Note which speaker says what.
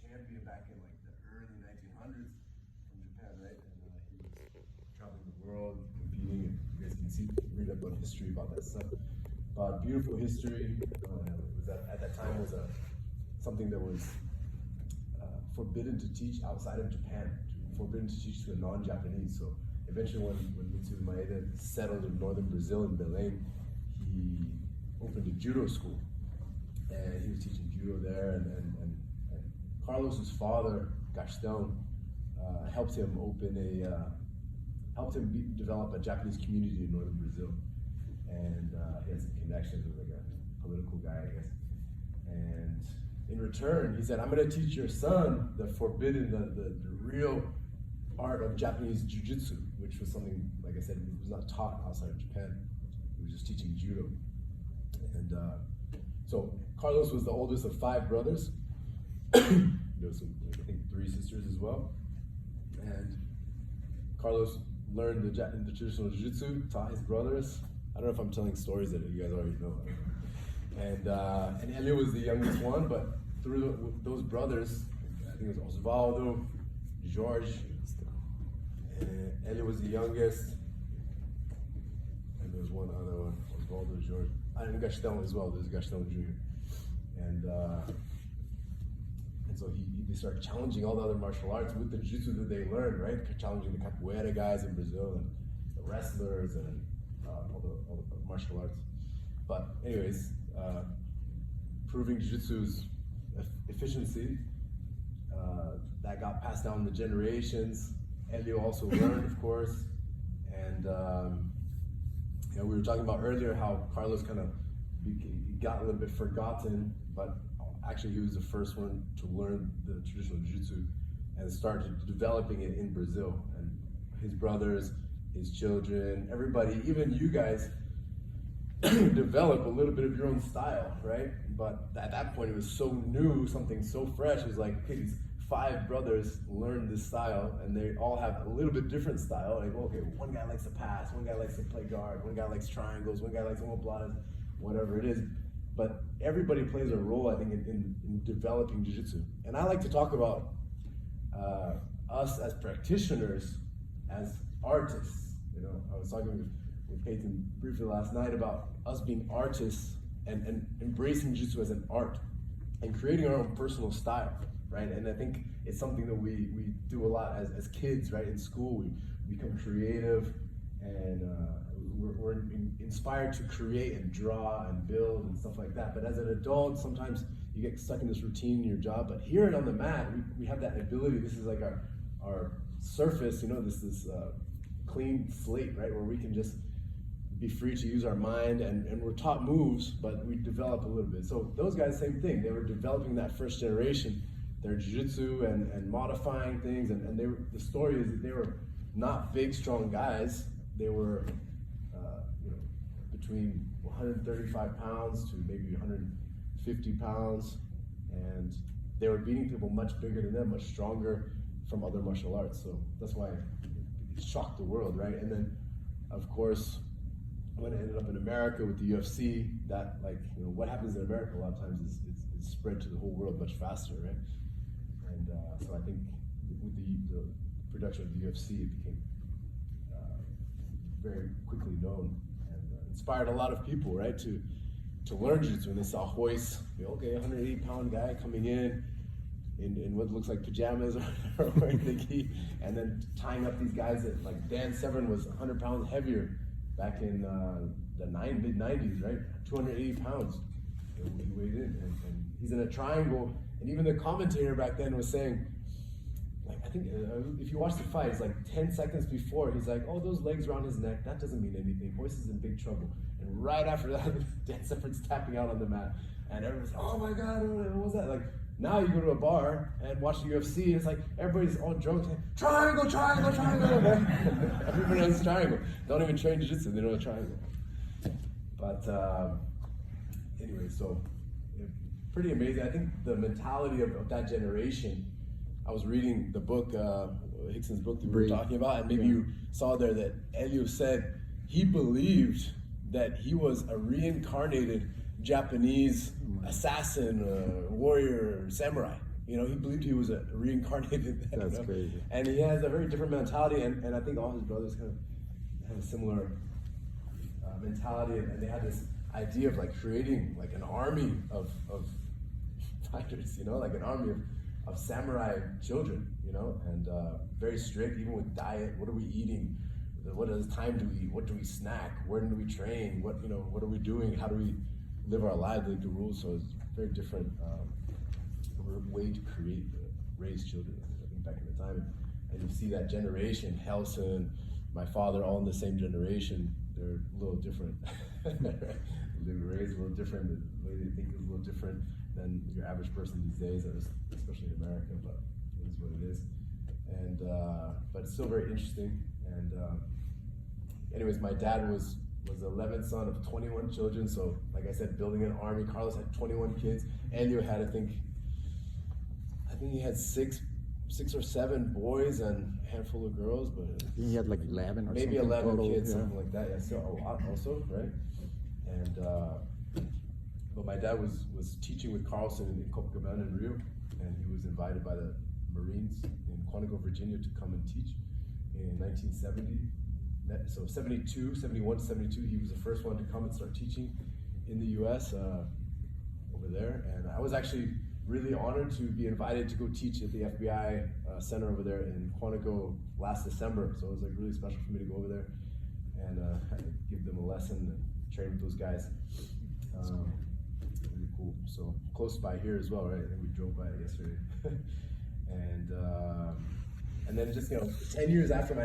Speaker 1: champion back in like the early 1900s from Japan, right? And he was traveling the world, competing, and you guys can see, read up on history about that stuff. But beautiful history. It was at that time was something that was forbidden to teach outside of Japan, forbidden to teach to a non-Japanese. So eventually when Mitsubishi Maeda settled in northern Brazil, in Belém, he opened a judo school. And he was teaching judo there, and Carlos's father, Gastão, helped him develop a Japanese community in northern Brazil. And he had some connections with like a political guy, I guess. And in return, he said, I'm going to teach your son the forbidden, the real art of Japanese Jiu-Jitsu, which was something, like I said, was not taught outside of Japan. He was just teaching judo. And so Carlos was the oldest of 5 brothers. There was some, I think, 3 sisters as well. And Carlos learned the traditional jiu-jitsu, taught his brothers. I don't know if I'm telling stories that you guys already know. And Helio was the youngest one, but through those brothers, I think it was Osvaldo, Jorge, and Helio was the youngest. And there was one other one, Osvaldo, Jorge. And Gastão as well, there's Gastão Jr. And so they started challenging all the other martial arts with the jiu-jitsu that they learned, right? Challenging the capoeira guys in Brazil, and the wrestlers, and all the martial arts. But anyways, proving jiu-jitsu's efficiency, that got passed down the generations. Helio also learned, of course. And we were talking about earlier how Carlos kind of got a little bit forgotten, but actually he was the first one to learn the traditional jiu-jitsu and started developing it in Brazil. And his brothers, his children, everybody, even you guys, develop a little bit of your own style, right? But at that point it was so new, something so fresh. It was like, okay, these 5 brothers learned this style, and they all have a little bit different style. Like, okay, one guy likes to pass, one guy likes to play guard, one guy likes triangles, one guy likes omoplatas, whatever it is. But everybody plays a role, I think, in developing jiu-jitsu. And I like to talk about us as practitioners, as artists. You know, I was talking with Peyton briefly last night about us being artists and embracing jiu-jitsu as an art and creating our own personal style. Right? And I think it's something that we do a lot as kids, right? In school, we become creative, and we're inspired to create and draw and build and stuff like that. But as an adult, sometimes you get stuck in this routine in your job. But here and on the mat, we have that ability. This is like our surface, you know, this clean slate, right? Where we can just be free to use our mind, and we're taught moves, but we develop a little bit. So those guys, same thing. They were developing that first generation, their jiu-jitsu and modifying things, and the story is that they were not big, strong guys. They were between 135 pounds to maybe 150 pounds, and they were beating people much bigger than them, much stronger from other martial arts. So that's why it shocked the world, right? And then, of course, when it ended up in America with the UFC, that, like, what happens in America a lot of times is it's spread to the whole world much faster, right? And so I think with the production of the UFC, it became very quickly known, and inspired a lot of people, right, to learn jiu-jitsu. When they saw Royce, okay, 180-pound guy coming in what looks like pajamas or wearing the gi, and then tying up these guys that, like, Dan Severn was 100 pounds heavier back in the mid-90s, right? 280 pounds. And he weighed in, and he's in a triangle. And even the commentator back then was saying, like, I think if you watch the fight, it's like 10 seconds before, he's like, oh, those legs around his neck, that doesn't mean anything. Royce is in big trouble. And right after that, Dan Severn's tapping out on the mat. And everyone's like, oh my God, what was that? Like, now you go to a bar and watch the UFC, and it's like everybody's all drunk saying, triangle, triangle, triangle. Everybody knows triangle. Don't even train jiu-jitsu, they know a triangle. But anyway, so pretty amazing. I think the mentality of that generation, I was reading the book, Hickson's book that we were talking about, and maybe you saw there that Helio said he believed that he was a reincarnated Japanese assassin, warrior, samurai, You know, he believed he was a reincarnated.
Speaker 2: That's crazy.
Speaker 1: And he has a very different mentality, and I think all his brothers kind of have a similar mentality, and they had this idea of like creating like an army of fighters, you know, like an army of samurai children, you know, and very strict, even with diet. What are we eating? What is time do we eat? What do we snack? Where do we train? What, you know, what are we doing? How do we live our lives? Like the rules. So it's very different way to raise children, I think, back in the time. And you see that generation, Helson, my father, all in the same generation. They're a little different. They were raised a little different. The way they think is a little different than your average person these days, especially in America. But it is what it is. And but it's still very interesting. And anyways, my dad was the 11th son of 21 children. So, like I said, building an army. Carlos had 21 kids. Elio had, I think he had six or seven boys and a handful of girls, but
Speaker 2: he had like 11 or
Speaker 1: maybe
Speaker 2: something
Speaker 1: 11
Speaker 2: total,
Speaker 1: kids, something like that. Yeah, still a lot also, right? And but my dad was teaching with Carlson in Copacabana in Rio, and he was invited by the Marines in Quantico, Virginia, to come and teach in 1970. So 72, 71, 72, he was the first one to come and start teaching in the U.S. Over there, and I was actually really honored to be invited to go teach at the FBI center over there in Quantico last December. So it was like really special for me to go over there and give them a lesson and train with those guys. Really cool. So close by here as well, right? I think we drove by it yesterday. And then just, 10 years after my